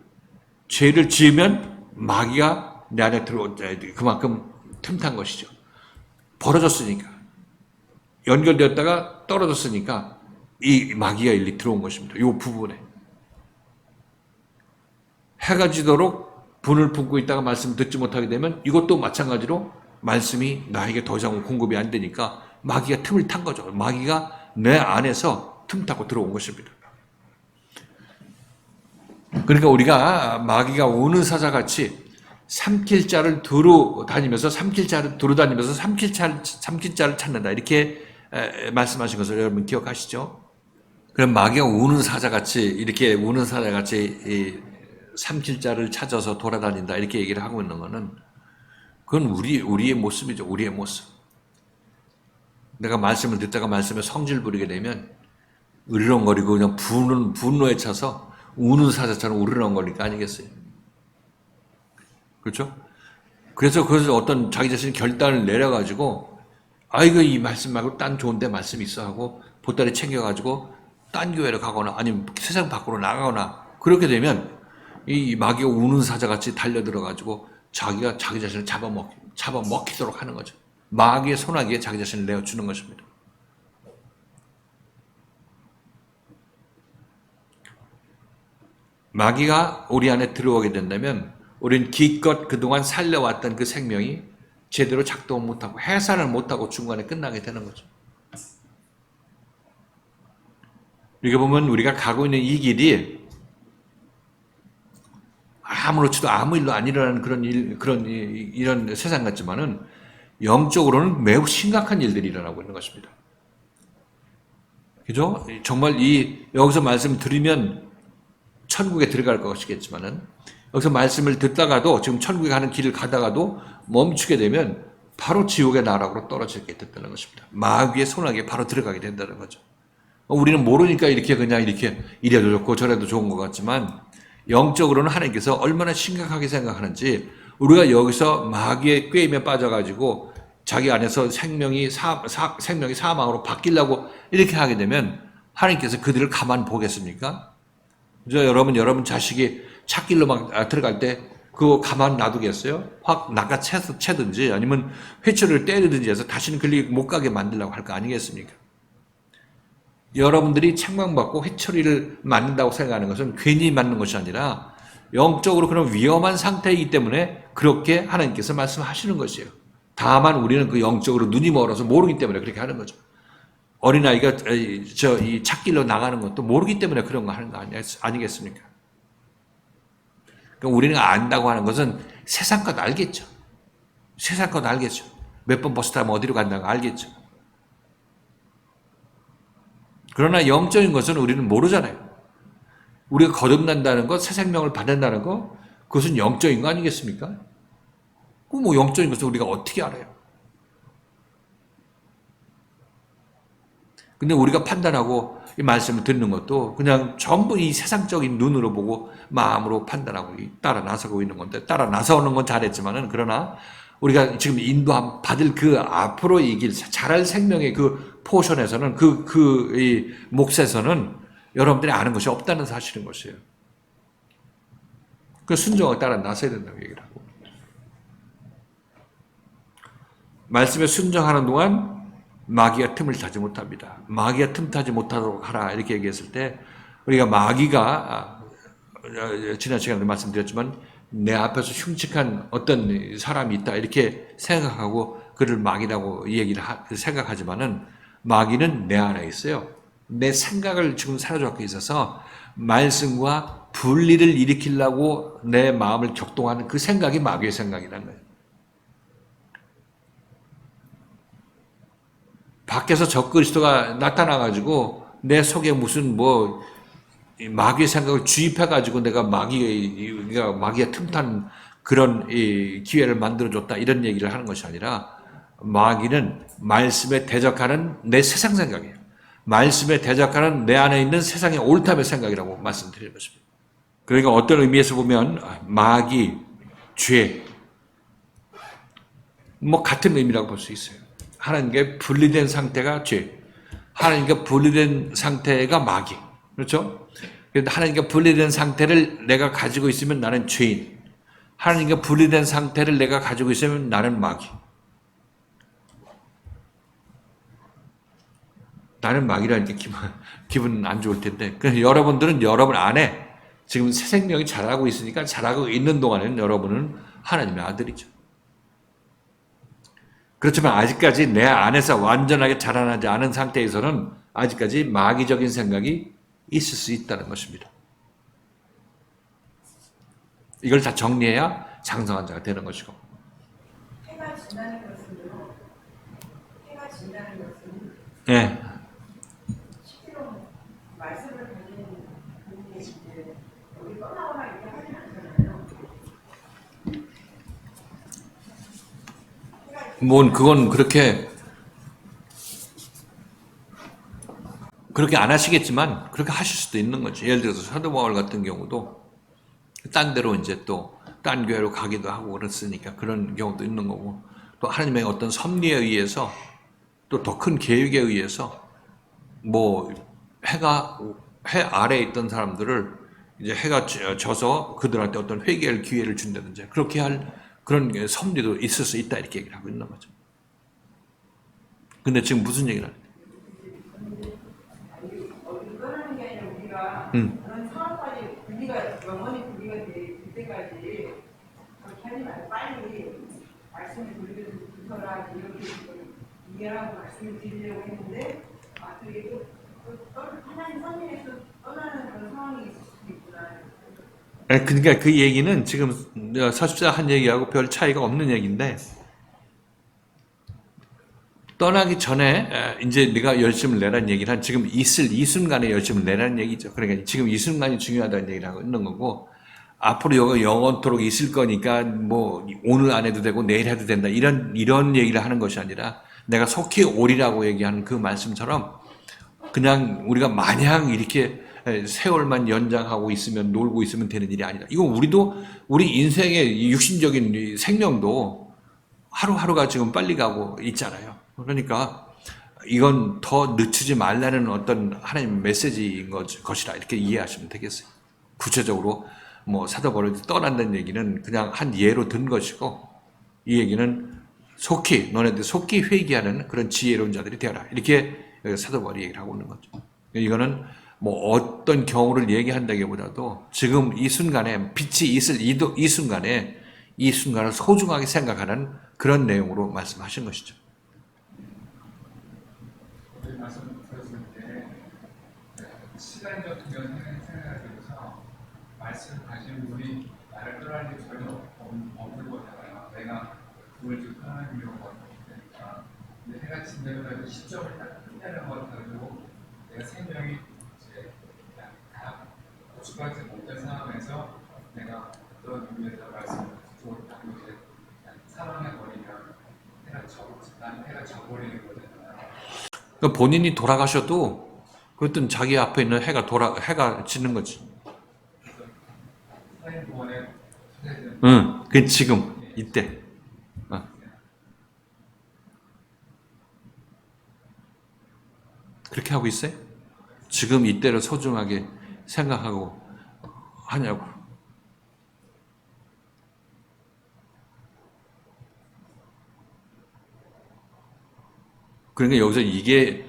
Speaker 1: 죄를 지으면 마귀가 내 안에 들어오자, 그만큼 틈탄 것이죠. 벌어졌으니까. 연결되었다가 떨어졌으니까 이 마귀가 일리 들어온 것입니다. 이 부분에. 해가 지도록 분을 품고 있다가 말씀을 듣지 못하게 되면 이것도 마찬가지로 말씀이 나에게 더 이상 공급이 안 되니까 마귀가 틈을 탄 거죠. 마귀가 내 안에서 틈 타고 들어온 것입니다. 그러니까 우리가 마귀가 우는 사자같이 삼킬 자를 두루 다니면서 삼킬 자를 찾는다. 이렇게 말씀하신 것을 여러분 기억하시죠? 그럼 마귀가 우는 사자같이 이렇게 우는 사자같이 삼킬 자를 찾아서 돌아다닌다. 이렇게 얘기를 하고 있는 거는 그건 우리의 모습이죠. 우리의 모습. 내가 말씀을 듣다가 말씀에 성질 부리게 되면 으르렁거리고 그냥 분노에 차서 우는 사자처럼 으르렁거리니까 아니겠어요? 그렇죠? 그래서 그것을 어떤 자기 자신이 결단을 내려가지고 이거 이 말씀 말고 딴 좋은데 말씀이 있어 하고 보따리 챙겨가지고 딴 교회를 가거나 아니면 세상 밖으로 나가거나 그렇게 되면 이 마귀가 우는 사자같이 달려들어가지고 자기가 자기 자신을 잡아먹히도록 하는 거죠. 마귀의 손아귀에 자기 자신을 내어주는 것입니다. 마귀가 우리 안에 들어오게 된다면 우리는 기껏 그동안 살려왔던 그 생명이 제대로 작동 못하고 해산을 못하고 중간에 끝나게 되는 거죠. 이렇게 보면 우리가 가고 있는 이 길이 아무렇지도 아무 일도 안 일어나는 이런 세상 같지만은 영적으로는 매우 심각한 일들이 일어나고 있는 것입니다. 그죠? 정말 여기서 말씀 들으면 천국에 들어갈 것이겠지만은 여기서 말씀을 듣다가도 지금 천국에 가는 길을 가다가도 멈추게 되면 바로 지옥의 나락으로 떨어지게 된다는 것입니다. 마귀의 손아귀에 바로 들어가게 된다는 거죠. 우리는 모르니까 그냥 이렇게 이래도 좋고 저래도 좋은 것 같지만 영적으로는 하나님께서 얼마나 심각하게 생각하는지 우리가 여기서 마귀의 꾀임에 빠져가지고 자기 안에서 생명이 사망으로 바뀌려고 이렇게 하게 되면 하나님께서 그들을 가만 보겠습니까? 여러분 자식이 찻길로 막 들어갈 때 그거 가만 놔두겠어요? 확 낚아채든지 아니면 회초리를 때리든지 해서 다시는 그리 못 가게 만들려고 할 거 아니겠습니까? 여러분들이 책망받고 회초리를 맞는다고 생각하는 것은 괜히 맞는 것이 아니라 영적으로 그런 위험한 상태이기 때문에 그렇게 하나님께서 말씀하시는 것이에요. 다만 우리는 그 영적으로 눈이 멀어서 모르기 때문에 그렇게 하는 거죠. 어린아이가 이 찻길로 나가는 것도 모르기 때문에 그런 거 하는 거 아니겠습니까? 그러니까 우리는 안다고 하는 것은 세상 것 알겠죠. 세상 것 알겠죠. 몇 번 버스 타면 어디로 간다는 거 알겠죠. 그러나 영적인 것은 우리는 모르잖아요. 우리가 거듭난다는 것, 새 생명을 받는다는 것, 그것은 영적인 거 아니겠습니까? 뭐 영적인 것을 우리가 어떻게 알아요? 근데 우리가 판단하고 이 말씀을 듣는 것도 그냥 전부 이 세상적인 눈으로 보고 마음으로 판단하고 따라 나서고 있는 건데, 따라 나서는 건 잘했지만은 그러나 우리가 지금 인도함 받을 그 앞으로 이 길, 자랄 생명의 그 포션에서는 이 몫에서는 여러분들이 아는 것이 없다는 사실인 것이에요. 그 순종을 따라 나서야 된다고 얘기를 하고. 말씀에 순종하는 동안 마귀가 틈을 타지 못합니다. 마귀가 틈 타지 못하도록 하라 이렇게 얘기했을 때 우리가 마귀가 지난 시간에 말씀드렸지만 내 앞에서 흉측한 어떤 사람이 있다 이렇게 생각하고 그를 마귀라고 얘기를 생각하지만은 마귀는 내 안에 있어요. 내 생각을 지금 사로잡고 있어서 말씀과 분리를 일으키려고 내 마음을 격동하는 그 생각이 마귀의 생각이라는 거예요. 밖에서 적그리스도가 나타나가지고 내 속에 무슨 마귀의 생각을 주입해가지고 내가 마귀가 틈탄 그런 기회를 만들어줬다 이런 얘기를 하는 것이 아니라 마귀는 말씀에 대적하는 내 세상 생각이에요. 말씀에 대적하는 내 안에 있는 세상의 옳다의 생각이라고 말씀드리는 것입니다. 그러니까 어떤 의미에서 보면 마귀, 죄 같은 의미라고 볼 수 있어요. 하나님께 분리된 상태가 죄, 하나님께 분리된 상태가 마귀. 그렇죠? 그런데 하나님께 분리된 상태를 내가 가지고 있으면 나는 죄인. 하나님께 분리된 상태를 내가 가지고 있으면 나는 마귀. 나는 막이라니까 기분 안 좋을 텐데. 그래서 여러분들은 여러분 안에 지금 새 생명이 자라고 있으니까 자라고 있는 동안에는 여러분은 하나님의 아들이죠. 그렇지만 아직까지 내 안에서 완전하게 자라나지 않은 상태에서는 아직까지 마귀적인 생각이 있을 수 있다는 것입니다. 이걸 다 정리해야 장성한 자가 되는 것이고.
Speaker 2: 해가 진다는 것은요. 해가 진다는 것은
Speaker 1: 네.
Speaker 2: 실제로 말씀을 가진 분이 이제 여기 떠나거나 이렇게 하진 않잖아요.
Speaker 1: 뭔 그건 그렇게 안 하시겠지만 그렇게 하실 수도 있는 거지. 예를 들어서 사도 바울 같은 경우도 딴 데로 이제 또 딴 교회로 가기도 하고 그랬으니까 그런 경우도 있는 거고, 또 하나님의 어떤 섭리에 의해서 또 더 큰 계획에 의해서 뭐 해 아래에 있던 사람들을 이제 해가 져서 그들한테 어떤 회개할 기회를 준다든지 그렇게 할 그런 섭리도 있을 수 있다 이렇게 얘기를 하고 있는 거죠. 근데 지금 무슨 얘기를 하는
Speaker 2: 떠나는 게 아니라 우리가
Speaker 1: 응.
Speaker 2: 그런 상황까지 우리가 영원히 우리가 될 때까지 그렇게 하지 말고 빨리 말씀을 들으라 이렇게 이해하고 말씀을 드리려고 했는데 그게 또 하나님 선생님에서 떠나는 그런 상황이 있을 수도 있구나.
Speaker 1: 그러니까 그 얘기는 지금 서십자 한 얘기하고 별 차이가 없는 얘기인데, 떠나기 전에 이제 네가 열심을 내라는 얘기는 한 지금 있을 이 순간에 열심을 내라는 얘기죠. 그러니까 지금 이 순간이 중요하다는 얘기를 하고 있는 거고, 앞으로 이거 영원토록 있을 거니까 뭐 오늘 안 해도 되고 내일 해도 된다 이런 얘기를 하는 것이 아니라, 내가 속히 오리라고 얘기하는 그 말씀처럼 그냥 우리가 마냥 이렇게 세월만 연장하고 있으면 놀고 있으면 되는 일이 아니다. 이거 우리 인생의 육신적인 생명도 하루하루가 지금 빨리 가고 있잖아요. 그러니까 이건 더 늦추지 말라는 어떤 하나님의 메시지인 것이라 이렇게 이해하시면 되겠어요. 구체적으로 뭐 사도 바울이 떠난다는 얘기는 그냥 한 예로 든 것이고, 이 얘기는 너네들 속히 회개하는 그런 지혜로운 자들이 되어라 이렇게 사도 바울이 얘기를 하고 있는 거죠. 이거는 뭐 어떤 경우를 얘기한다기보다도 지금 이 순간에 빛이 있을 이 순간에 이 순간을 소중하게 생각하는 그런 내용으로 말씀하신 것이죠.
Speaker 3: 말씀 들었을 때 시간적 생각을 들어서 말씀 가진 분이 나를 떠날 게 전혀 없는 거잖아요. 내가 그걸 좀 하나님이라고 생각하니까. 근데 해가 진다고 시점을 딱 끝내는 것 가지고 내가 생명이 이제 다 고집하지 못한 상황에서 내가 어떤 의미에서 말씀을 듣고 이제 사랑해 버리면 해가 져버리는 거잖아요.
Speaker 1: 그러니까 본인이 돌아가셔도 그것은 자기 앞에 있는 해가 지는 거지. 응, 그 지금 이때. 그렇게 하고 있어요? 지금 이때를 소중하게 생각하고 하냐고. 그러니까 여기서 이게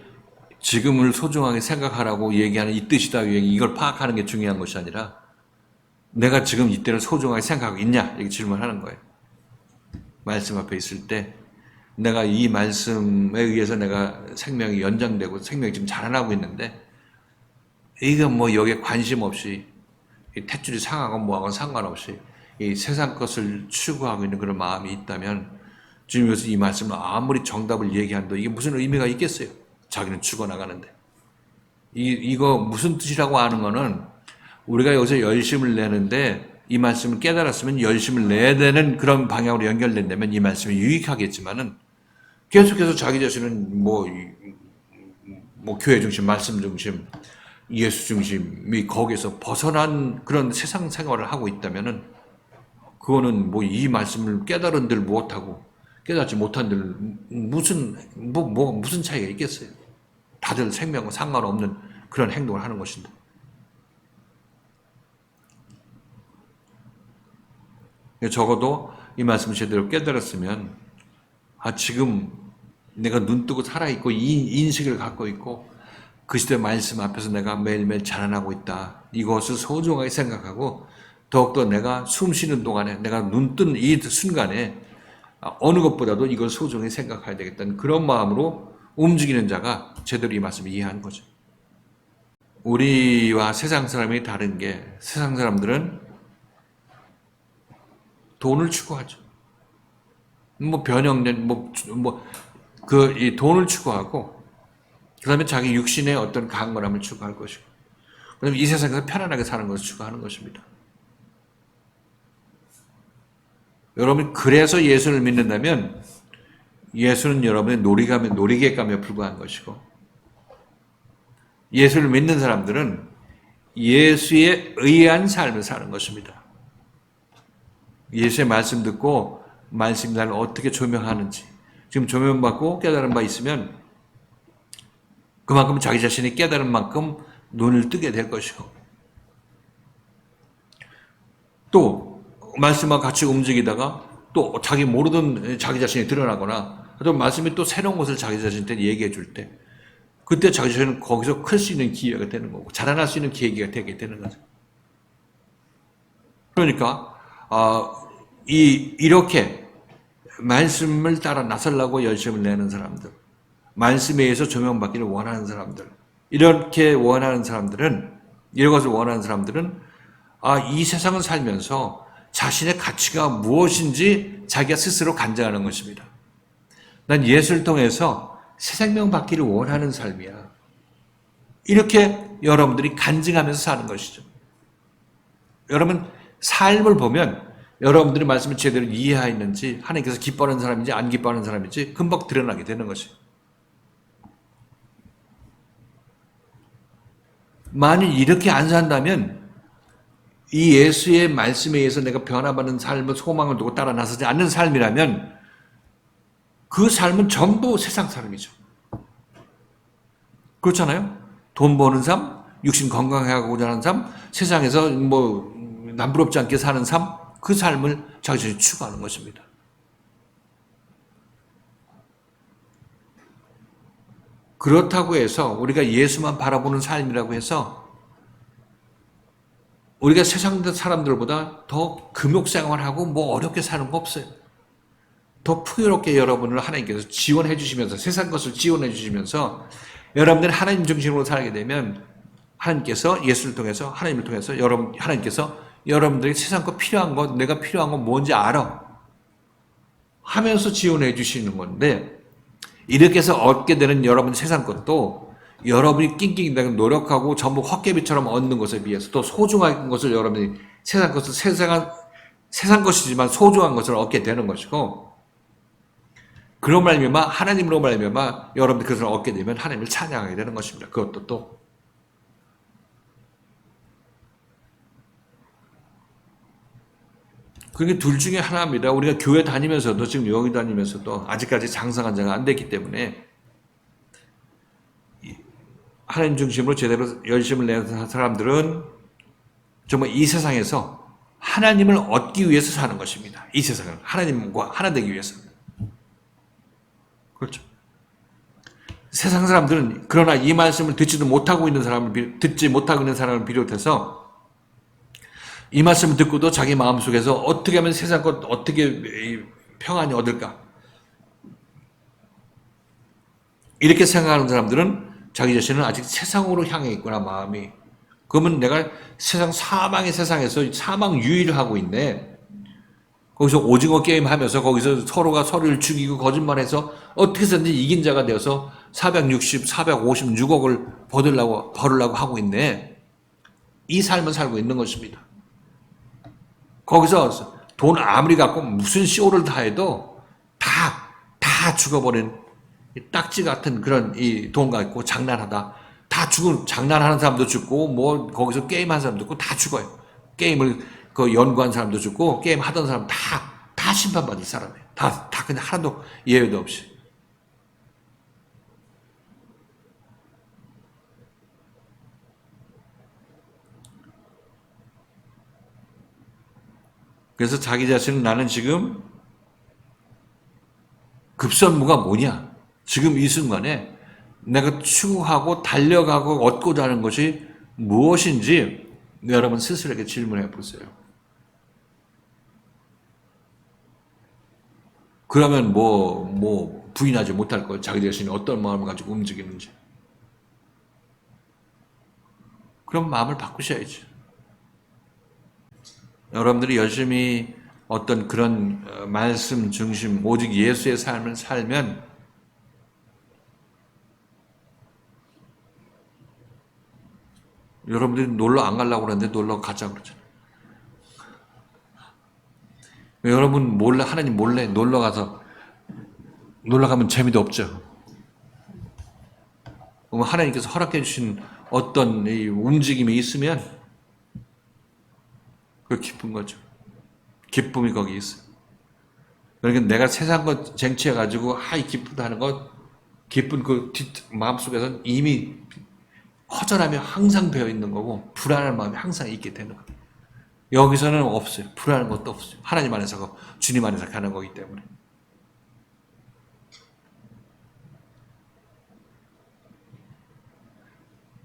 Speaker 1: 지금을 소중하게 생각하라고 얘기하는 이 뜻이다, 이걸 파악하는 게 중요한 것이 아니라 내가 지금 이때를 소중하게 생각하고 있냐 이렇게 질문하는 거예요. 말씀 앞에 있을 때 내가 이 말씀에 의해서 내가 생명이 연장되고 생명이 지금 자라나고 있는데, 이거 뭐 여기에 관심 없이 탯줄이 상하고 뭐하고 상관없이 이 세상 것을 추구하고 있는 그런 마음이 있다면, 지금 여기서 이 말씀을 아무리 정답을 얘기한도 이게 무슨 의미가 있겠어요? 자기는 죽어나가는데. 이거 무슨 뜻이라고 하는 거는, 우리가 여기서 열심을 내는데 이 말씀을 깨달았으면 열심을 내야 되는 그런 방향으로 연결된다면 이 말씀이 유익하겠지만은, 계속해서 자기 자신은 뭐 교회 중심, 말씀 중심, 예수 중심이 거기에서 벗어난 그런 세상 생활을 하고 있다면은, 그거는 뭐 이 말씀을 깨달은들 못하고 깨닫지 못한들 무슨 차이가 있겠어요? 다들 생명과 상관없는 그런 행동을 하는 것인데. 적어도 이 말씀을 제대로 깨달았으면, 지금 내가 눈 뜨고 살아있고 이 인식을 갖고 있고 그 시대 말씀 앞에서 내가 매일매일 자라나고 있다. 이것을 소중하게 생각하고 더욱더 내가 숨 쉬는 동안에 내가 눈 뜬 이 순간에 어느 것보다도 이걸 소중히 생각해야 되겠다는 그런 마음으로 움직이는 자가 제대로 이 말씀을 이해하는 거죠. 우리와 세상 사람이 다른 게 세상 사람들은 돈을 추구하죠. 뭐 변형된 이 돈을 추구하고 그다음에 자기 육신의 어떤 강건함을 추구할 것이고 그다음에 이 세상에서 편안하게 사는 것을 추구하는 것입니다. 여러분 그래서 예수를 믿는다면 예수는 여러분의 놀이객감에 불과한 것이고 예수를 믿는 사람들은 예수에 의한 삶을 사는 것입니다. 예수의 말씀 듣고 말씀이 나를 어떻게 조명하는지 지금 조명받고 깨달은 바 있으면 그만큼 자기 자신이 깨달은 만큼 눈을 뜨게 될 것이고 또 말씀과 같이 움직이다가 또 자기 모르던 자기 자신이 드러나거나 또 말씀이 또 새로운 것을 자기 자신한테 얘기해 줄 때 그때 자기 자신은 거기서 클 수 있는 기회가 되는 거고 자라날 수 있는 계기가 되게 되는 거죠. 그러니까 이렇게 말씀을 따라 나서려고 열심을 내는 사람들 말씀에 의해서 조명받기를 원하는 사람들 이렇게 원하는 사람들은 이런 것을 원하는 사람들은 이 세상을 살면서 자신의 가치가 무엇인지 자기가 스스로 간증하는 것입니다. 난 예수를 통해서 새 생명 받기를 원하는 삶이야. 이렇게 여러분들이 간증하면서 사는 것이죠. 여러분 삶을 보면 여러분들이 말씀을 제대로 이해하였는지 하나님께서 기뻐하는 사람인지 안 기뻐하는 사람인지 금방 드러나게 되는 것이에요. 만일 이렇게 안 산다면 이 예수의 말씀에 의해서 내가 변화받는 삶을 소망을 두고 따라 나서지 않는 삶이라면 그 삶은 전부 세상 삶이죠. 그렇잖아요? 돈 버는 삶, 육신 건강하고자 하는 삶, 세상에서 남부럽지 않게 사는 삶, 그 삶을 자기 자신이 추구하는 것입니다. 그렇다고 해서 우리가 예수만 바라보는 삶이라고 해서 우리가 세상 사람들보다 더 금욕생활하고 어렵게 사는 거 없어요. 더 풍요롭게 여러분을 하나님께서 지원해 주시면서 세상 것을 지원해 주시면서 여러분들이 하나님 중심으로 살게 되면 하나님께서 예수를 통해서 하나님을 통해서 하나님께서 여러분들이 세상 거 필요한 거 내가 필요한 건 뭔지 알아 하면서 지원해 주시는 건데 이렇게 해서 얻게 되는 여러분 세상 것도 여러분이 낑낑이 노력하고 전부 헛개비처럼 얻는 것에 비해서 더 소중한 것을 여러분이 세상 것이지만 소중한 것을 얻게 되는 것이고 그런 말미암아 하나님으로 말미암아 여러분들이 그것을 얻게 되면 하나님을 찬양하게 되는 것입니다. 그것도 또 그게 둘 중에 하나입니다. 우리가 교회 다니면서도 지금 여기 다니면서도 아직까지 장성한 자가 안 됐기 때문에 하나님 중심으로 제대로 열심을 내는 사람들은 정말 이 세상에서 하나님을 얻기 위해서 사는 것입니다. 이 세상은 하나님과 하나 되기 위해서. 그렇죠. 세상 사람들은 그러나 이 말씀을 듣지 못하고 있는 사람을 비롯해서 이 말씀을 듣고도 자기 마음속에서 어떻게 하면 세상 것 어떻게 평안히 얻을까 이렇게 생각하는 사람들은 자기 자신은 아직 세상으로 향해 있구나 마음이. 그러면 내가 사망의 세상에서 사망 유의를 하고 있네. 거기서 오징어 게임 하면서 거기서 서로가 서로를 죽이고 거짓말해서 어떻게 해서든지 이긴 자가 되어서 456억을 벌으려고 하고 있네. 이 삶을 살고 있는 것입니다. 거기서 돈 아무리 갖고 무슨 쇼를 다 해도 다 죽어버린 딱지 같은 그런 이 돈 갖고 장난하다 다 장난하는 사람도 죽고 거기서 게임하는 사람도 죽고 다 죽어요. 게임을 연구한 사람도 죽고 게임 하던 사람 다 심판받을 사람이에요. 다 그냥 하나도 예외도 없이. 그래서 자기 자신은 나는 지금 급선무가 뭐냐? 지금 이 순간에 내가 추구하고 달려가고 얻고자 하는 것이 무엇인지 여러분 스스로에게 질문해 보세요. 그러면 부인하지 못할 거예요. 자기 자신이 어떤 마음을 가지고 움직이는지. 그럼 마음을 바꾸셔야죠. 여러분들이 열심히 어떤 그런 말씀 중심, 오직 예수의 삶을 살면 여러분들이 놀러 안 가려고 그러는데 놀러 가자 그러잖아요. 여러분 몰래, 하나님 몰래 놀러 가면 재미도 없죠. 그럼 하나님께서 허락해 주신 어떤 이 움직임이 있으면 그 기쁜 거죠. 기쁨이 거기 있어요. 그러니까 내가 세상 것 쟁취해가지고 이 기쁘다 하는 것, 기쁜 그 마음속에서는 이미 허전함이 항상 배어 있는 거고 불안한 마음이 항상 있게 되는 거예요. 여기서는 없어요. 불안한 것도 없어요. 하나님 안에서 주님 안에서 가는 거기 때문에.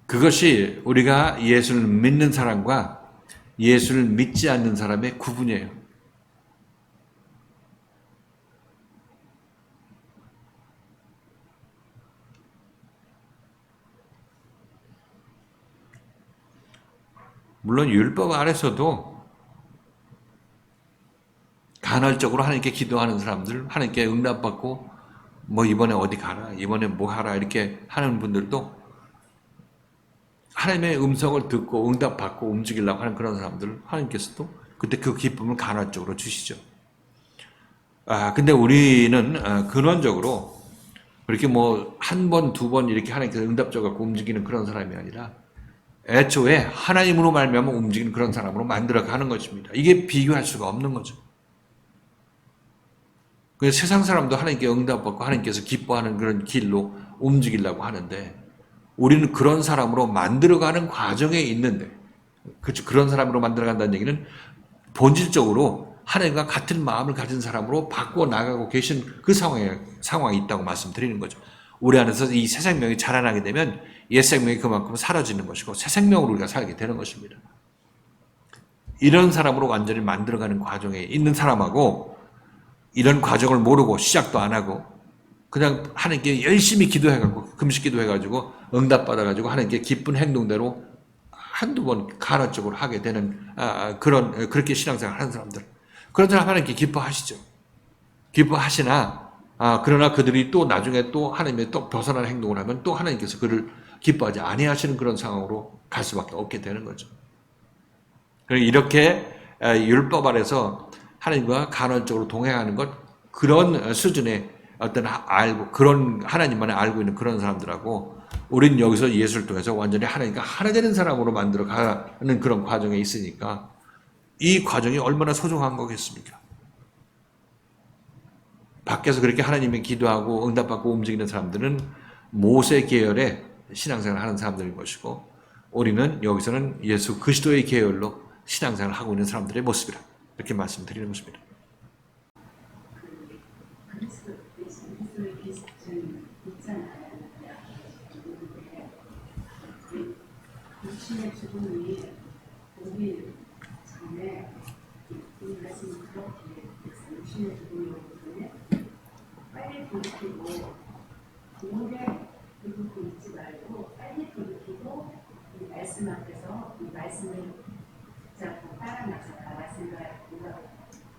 Speaker 1: 그것이 우리가 예수를 믿는 사람과 예수를 믿지 않는 사람의 구분이에요. 물론 율법 아래서도 간헐적으로 하나님께 기도하는 사람들, 하나님께 응답받고 이번에 어디 가라, 이번에 뭐 하라 이렇게 하는 분들도 하나님의 음성을 듣고 응답받고 움직이려고 하는 그런 사람들, 하나님께서도 그때 그 기쁨을 간헐적으로 주시죠. 근데 우리는 근원적으로 그렇게 한 번, 두 번 이렇게 하나님께서 응답적으로 움직이는 그런 사람이 아니라 애초에 하나님으로 말미암아 움직이는 그런 사람으로 만들어가는 것입니다. 이게 비교할 수가 없는 거죠. 그래서 세상 사람도 하나님께 응답받고 하나님께서 기뻐하는 그런 길로 움직이려고 하는데 우리는 그런 사람으로 만들어가는 과정에 있는데, 그렇죠. 그런 사람으로 만들어간다는 얘기는 본질적으로 하나님과 같은 마음을 가진 사람으로 바꾸어 나가고 계신 그 상황이 있다고 말씀드리는 거죠. 우리 안에서 이 새 생명이 자라나게 되면 옛 생명이 그만큼 사라지는 것이고 새 생명으로 우리가 살게 되는 것입니다. 이런 사람으로 완전히 만들어가는 과정에 있는 사람하고 이런 과정을 모르고 시작도 안 하고 그냥 하나님께 열심히 기도해가지고 금식 기도해가지고 응답받아가지고 하나님께 기쁜 행동대로 한두 번 간헐적으로 하게 되는 그렇게 신앙생활 하는 사람들, 그런 사람 하나님께 기뻐하시죠. 기뻐하시나 그러나 그들이 또 나중에 또 하나님의 또 벗어나는 행동을 하면 또 하나님께서 그를 기뻐하지 아니하시는 그런 상황으로 갈 수밖에 없게 되는 거죠. 이렇게 율법 아래서 하나님과 간헐적으로 동행하는 것, 그런 수준의 어떤 그런 하나님만을 알고 있는 그런 사람들하고 우리는 여기서 예수를 통해서 완전히 하나님과 하나 되는 사람으로 만들어 가는 그런 과정에 있으니까 이 과정이 얼마나 소중한 거겠습니까? 밖에서 그렇게 하나님의 기도하고 응답받고 움직이는 사람들은 모세 계열의 신앙생활을 하는 사람들인 것이고 우리는 여기서는 예수 그리스도의 계열로 신앙생활을 하고 있는 사람들의 모습이라 이렇게 말씀드리는 것입니다.
Speaker 4: 그리스도의 기술은 있잖아요. 육신의 죽음이 우리 전에 이 말씀은 그렇게 육신의 죽음이 오기 전에 빨리 돌이키고 오래 돌이키고 있지 말고 빨리 돌이키고 이 말씀 앞에서 이 말씀을 붙잡고 따라나서라, 말씀과 우리가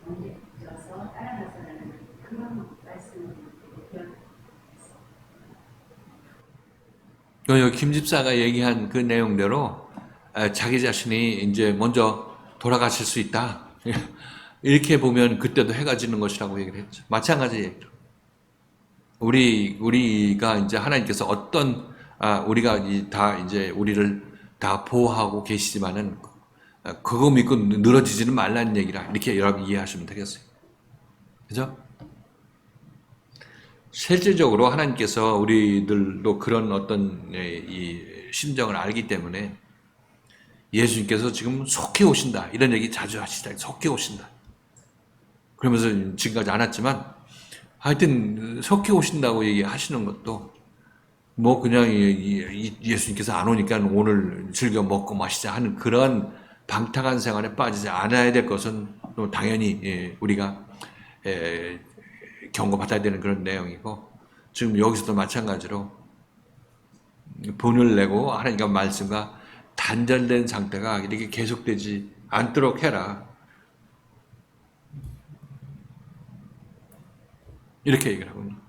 Speaker 4: 연결해서 따라나서라는 그런 말씀을
Speaker 1: 여기 김 집사가 얘기한 그 내용대로 자기 자신이 이제 먼저 돌아가실 수 있다. 이렇게 보면 그때도 해가 지는 것이라고 얘기를 했죠. 마찬가지 얘기죠. 우리가 이제 하나님께서 우리가 다 이제 우리를 다 보호하고 계시지만은 그거 믿고 늘어지지는 말라는 얘기라 이렇게 여러분 이해하시면 되겠어요. 그죠? 실질적으로 하나님께서 우리들도 그런 어떤 이 심정을 알기 때문에 예수님께서 지금 속히 오신다 이런 얘기 자주 하시다. 속히 오신다. 그러면서 지금까지 안 왔지만 하여튼 속히 오신다고 얘기하시는 것도 뭐 그냥 예수님께서 안 오니까 오늘 즐겨 먹고 마시자 하는 그런 방탕한 생활에 빠지지 않아야 될 것은 또 당연히 우리가 경고받아야 되는 그런 내용이고, 지금 여기서도 마찬가지로 분을 내고 하나님과 말씀과 단절된 상태가 이렇게 계속되지 않도록 해라, 이렇게 얘기를 하거든요.